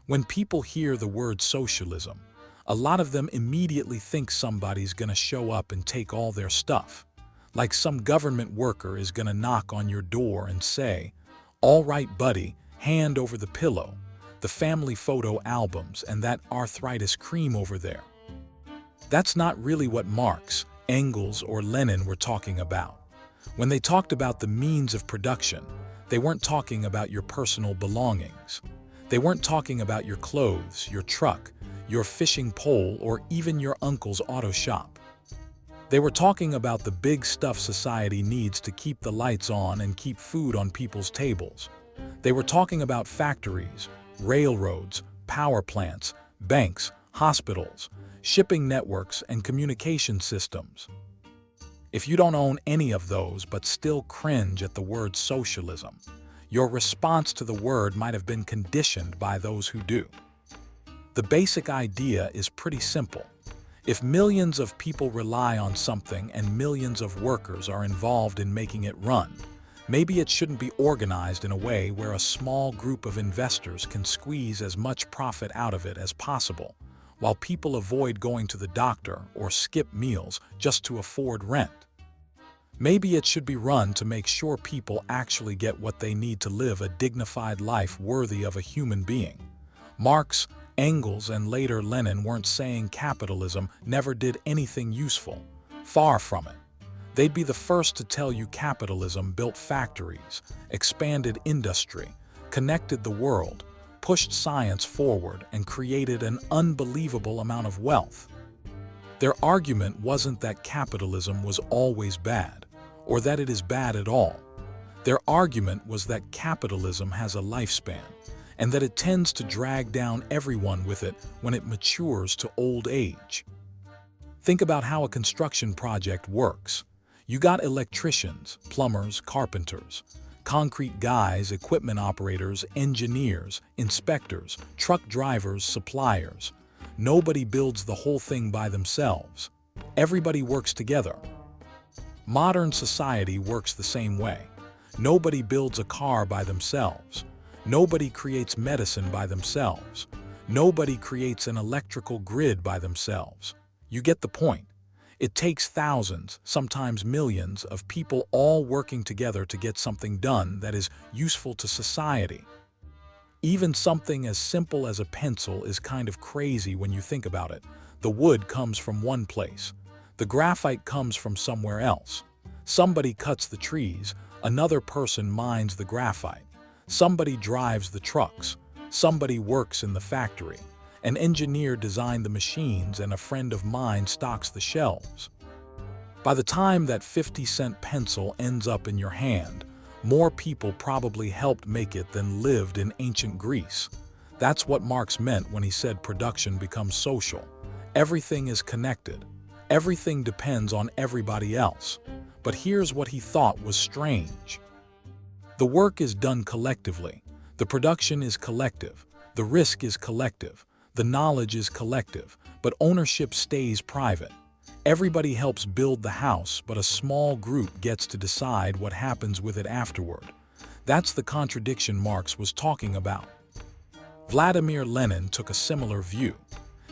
When people hear the word socialism, a lot of them immediately think somebody's gonna show up and take all their stuff. Like some government worker is gonna knock on your door and say, "All right, buddy, hand over the pillow, the family photo albums, and that arthritis cream over there." That's not really what Marx, Engels, or Lenin were talking about. When they talked about the means of production, they weren't talking about your personal belongings. They weren't talking about your clothes, your truck, your fishing pole, or even your uncle's auto shop. They were talking about the big stuff society needs to keep the lights on and keep food on people's tables. They were talking about factories, railroads, power plants, banks, hospitals, shipping networks, and communication systems. If you don't own any of those but still cringe at the word socialism, your response to the word might have been conditioned by those who do. The basic idea is pretty simple. If millions of people rely on something and millions of workers are involved in making it run, maybe it shouldn't be organized in a way where a small group of investors can squeeze as much profit out of it as possible, while people avoid going to the doctor or skip meals just to afford rent. Maybe it should be run to make sure people actually get what they need to live a dignified life worthy of a human being. Marx, Engels, and later Lenin weren't saying capitalism never did anything useful. Far from it. They'd be the first to tell you capitalism built factories, expanded industry, connected the world, pushed science forward, and created an unbelievable amount of wealth. Their argument wasn't that capitalism was always bad, or that it is bad at all. Their argument was that capitalism has a lifespan, and that it tends to drag down everyone with it when it matures to old age. Think about how a construction project works. You got electricians, plumbers, carpenters, concrete guys, equipment operators, engineers, inspectors, truck drivers, suppliers. Nobody builds the whole thing by themselves. Everybody works together. Modern society works the same way. Nobody builds a car by themselves. Nobody creates medicine by themselves. Nobody creates an electrical grid by themselves. You get the point. It takes thousands, sometimes millions, of people all working together to get something done that is useful to society. Even something as simple as a pencil is kind of crazy when you think about it. The wood comes from one place. The graphite comes from somewhere else. Somebody cuts the trees. Another person mines the graphite. Somebody drives the trucks. Somebody works in the factory. An engineer designed the machines, and a friend of mine stocks the shelves. By the time that 50-cent pencil ends up in your hand, more people probably helped make it than lived in ancient Greece. That's what Marx meant when he said production becomes social. Everything is connected. Everything depends on everybody else. But here's what he thought was strange. The work is done collectively. The production is collective. The risk is collective. The knowledge is collective. But ownership stays private. Everybody helps build the house, but a small group gets to decide what happens with it afterward. That's the contradiction Marx was talking about. Vladimir Lenin took a similar view.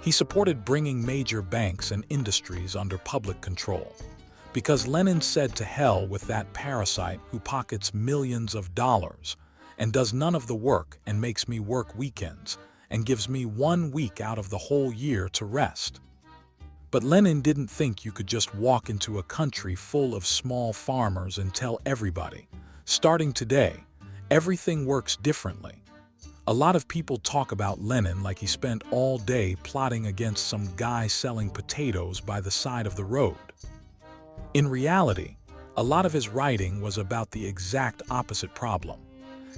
He supported bringing major banks and industries under public control. Because Lenin said to hell with that parasite who pockets millions of dollars and does none of the work and makes me work weekends and gives me 1 week out of the whole year to rest. But Lenin didn't think you could just walk into a country full of small farmers and tell everybody, starting today, everything works differently. A lot of people talk about Lenin like he spent all day plotting against some guy selling potatoes by the side of the road. In reality, a lot of his writing was about the exact opposite problem.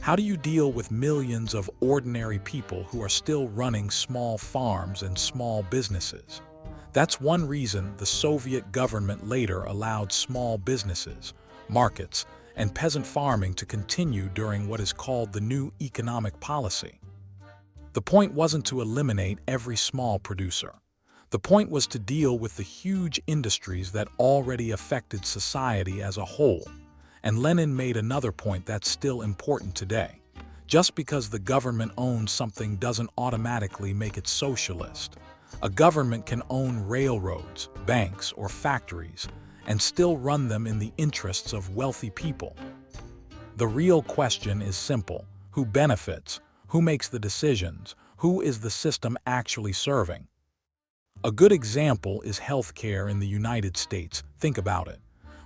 How do you deal with millions of ordinary people who are still running small farms and small businesses? That's one reason the Soviet government later allowed small businesses, markets, and peasant farming to continue during what is called the new economic policy. The point wasn't to eliminate every small producer. The point was to deal with the huge industries that already affected society as a whole. And Lenin made another point that's still important today. Just because the government owns something doesn't automatically make it socialist. A government can own railroads, banks, or factories, and still run them in the interests of wealthy people. The real question is simple: who benefits? Who makes the decisions? Who is the system actually serving? A good example is healthcare in the United States. Think about it.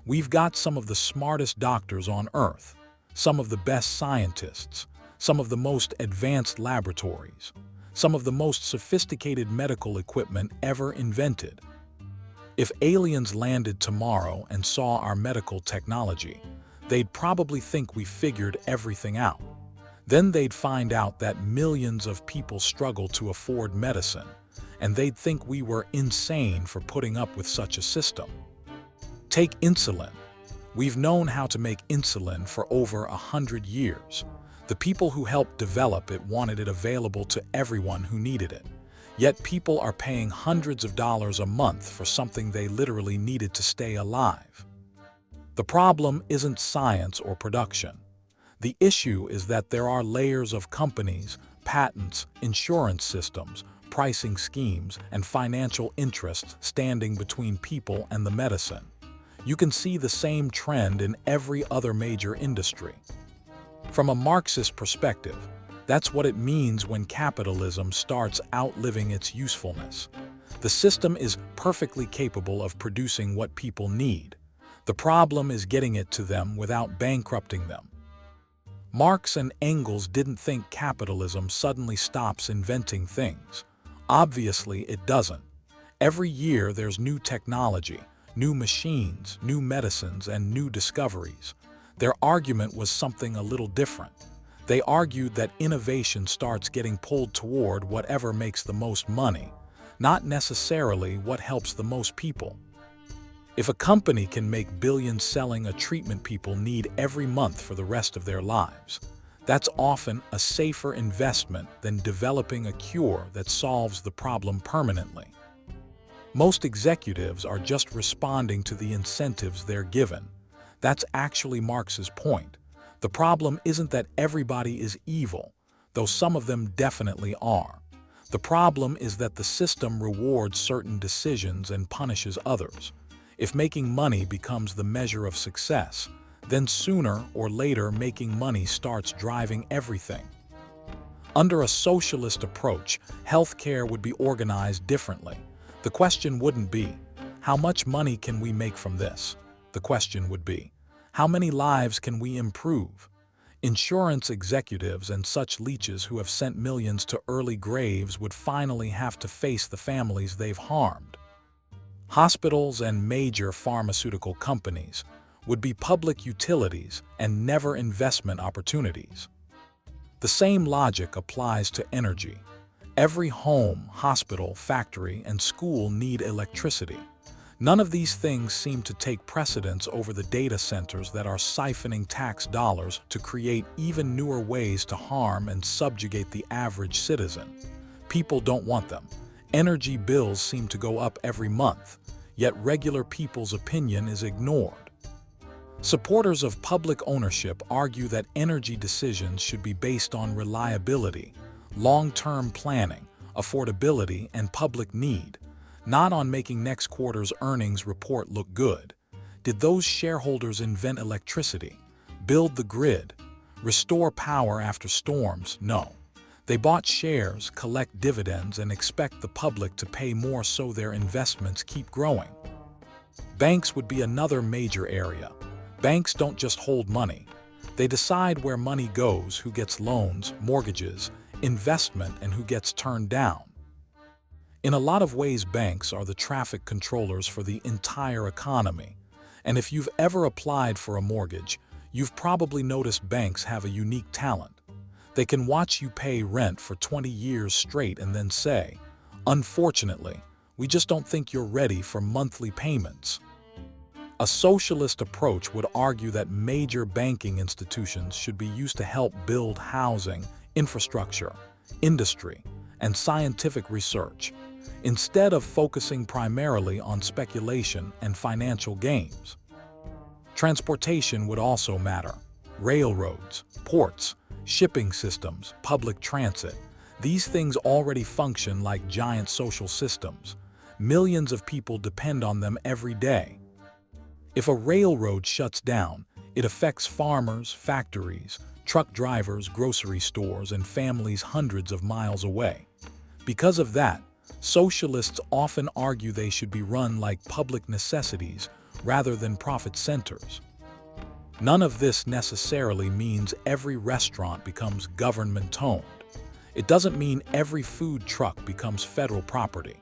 We've got some of the smartest doctors on earth, some of the best scientists, some of the most advanced laboratories, some of the most sophisticated medical equipment ever invented. If aliens landed tomorrow and saw our medical technology, they'd probably think we figured everything out. Then they'd find out that millions of people struggle to afford medicine, and they'd think we were insane for putting up with such a system. Take insulin. We've known how to make insulin for over 100 years. The people who helped develop it wanted it available to everyone who needed it. Yet people are paying hundreds of dollars a month for something they literally needed to stay alive. The problem isn't science or production. The issue is that there are layers of companies, patents, insurance systems, pricing schemes, and financial interests standing between people and the medicine. You can see the same trend in every other major industry. From a Marxist perspective, that's what it means when capitalism starts outliving its usefulness. The system is perfectly capable of producing what people need. The problem is getting it to them without bankrupting them. Marx and Engels didn't think capitalism suddenly stops inventing things. Obviously, it doesn't. Every year there's new technology, new machines, new medicines, and new discoveries. Their argument was something a little different. They argued that innovation starts getting pulled toward whatever makes the most money, not necessarily what helps the most people. If a company can make billions selling a treatment people need every month for the rest of their lives, that's often a safer investment than developing a cure that solves the problem permanently. Most executives are just responding to the incentives they're given. That's actually Marx's point. The problem isn't that everybody is evil, though some of them definitely are. The problem is that the system rewards certain decisions and punishes others. If making money becomes the measure of success, then sooner or later making money starts driving everything. Under a socialist approach, healthcare would be organized differently. The question wouldn't be, how much money can we make from this? The question would be, how many lives can we improve? Insurance executives and such leeches who have sent millions to early graves would finally have to face the families they've harmed. Hospitals and major pharmaceutical companies would be public utilities and never investment opportunities. The same logic applies to energy. Every home, hospital, factory, and school need electricity. None of these things seem to take precedence over the data centers that are siphoning tax dollars to create even newer ways to harm and subjugate the average citizen. People don't want them. Energy bills seem to go up every month, yet regular people's opinion is ignored. Supporters of public ownership argue that energy decisions should be based on reliability, long-term planning, affordability, and public need, not on making next quarter's earnings report look good. Did those shareholders invent electricity, build the grid, restore power after storms? No. They bought shares, collect dividends, and expect the public to pay more so their investments keep growing. Banks would be another major area. Banks don't just hold money. They decide where money goes, who gets loans, mortgages, investment, and who gets turned down. In a lot of ways, banks are the traffic controllers for the entire economy. And if you've ever applied for a mortgage, you've probably noticed banks have a unique talent. They can watch you pay rent for 20 years straight and then say, "Unfortunately, we just don't think you're ready for monthly payments." A socialist approach would argue that major banking institutions should be used to help build housing, infrastructure, industry, and scientific research, instead of focusing primarily on speculation and financial gains. Transportation would also matter. Railroads, ports, Shipping systems, public transit, these things already function like giant social systems. Millions of people depend on them every day. If a railroad shuts down, it affects farmers, factories, truck drivers, grocery stores, and families hundreds of miles away. Because of that, socialists often argue they should be run like public necessities rather than profit centers. None of this necessarily means every restaurant becomes government-owned. It doesn't mean every food truck becomes federal property.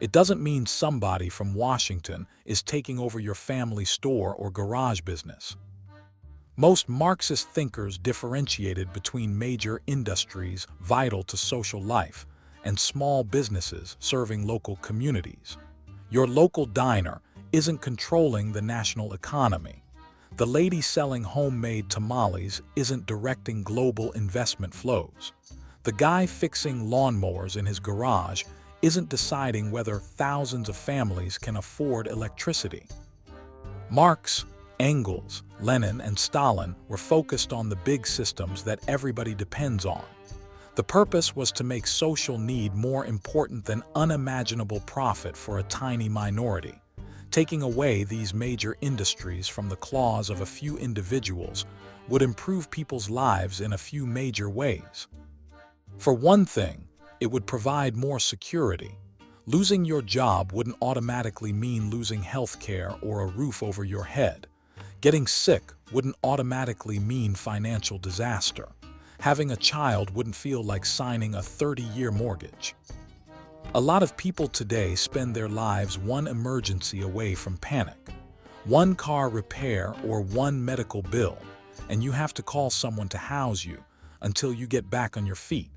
It doesn't mean somebody from Washington is taking over your family store or garage business. Most Marxist thinkers differentiated between major industries vital to social life and small businesses serving local communities. Your local diner isn't controlling the national economy. The lady selling homemade tamales isn't directing global investment flows. The guy fixing lawnmowers in his garage isn't deciding whether thousands of families can afford electricity. Marx, Engels, Lenin, and Stalin were focused on the big systems that everybody depends on. The purpose was to make social need more important than unimaginable profit for a tiny minority. Taking away these major industries from the claws of a few individuals would improve people's lives in a few major ways. For one thing, it would provide more security. Losing your job wouldn't automatically mean losing health care or a roof over your head. Getting sick wouldn't automatically mean financial disaster. Having a child wouldn't feel like signing a 30-year mortgage. A lot of people today spend their lives one emergency away from panic. One car repair or one medical bill, and you have to call someone to house you until you get back on your feet.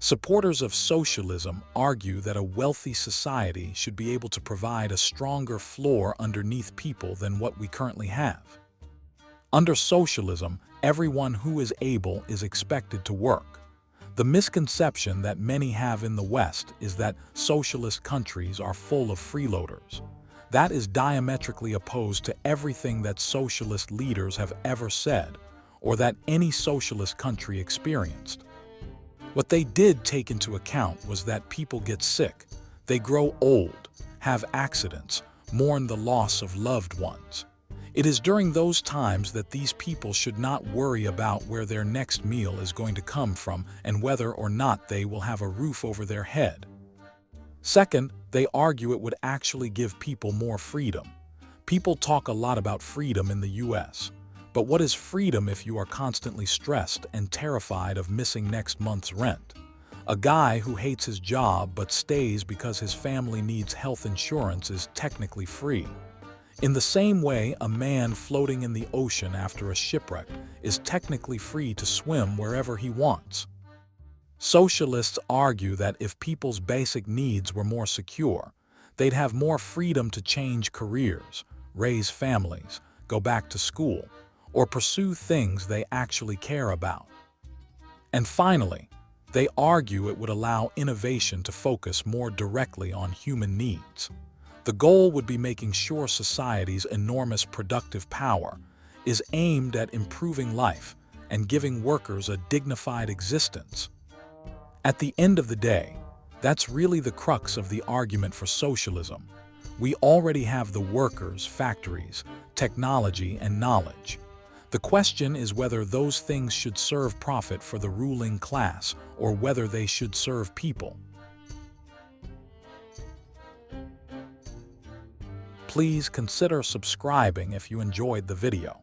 Supporters of socialism argue that a wealthy society should be able to provide a stronger floor underneath people than what we currently have. Under socialism, everyone who is able is expected to work. The misconception that many have in the West is that socialist countries are full of freeloaders. That is diametrically opposed to everything that socialist leaders have ever said, or that any socialist country experienced. What they did take into account was that people get sick, they grow old, have accidents, mourn the loss of loved ones. It is during those times that these people should not worry about where their next meal is going to come from and whether or not they will have a roof over their head. Second, they argue it would actually give people more freedom. People talk a lot about freedom in the US. But what is freedom if you are constantly stressed and terrified of missing next month's rent? A guy who hates his job but stays because his family needs health insurance is technically free. In the same way, a man floating in the ocean after a shipwreck is technically free to swim wherever he wants. Socialists argue that if people's basic needs were more secure, they'd have more freedom to change careers, raise families, go back to school, or pursue things they actually care about. And finally, they argue it would allow innovation to focus more directly on human needs. The goal would be making sure society's enormous productive power is aimed at improving life and giving workers a dignified existence. At the end of the day, that's really the crux of the argument for socialism. We already have the workers, factories, technology, and knowledge. The question is whether those things should serve profit for the ruling class or whether they should serve people. Please consider subscribing if you enjoyed the video.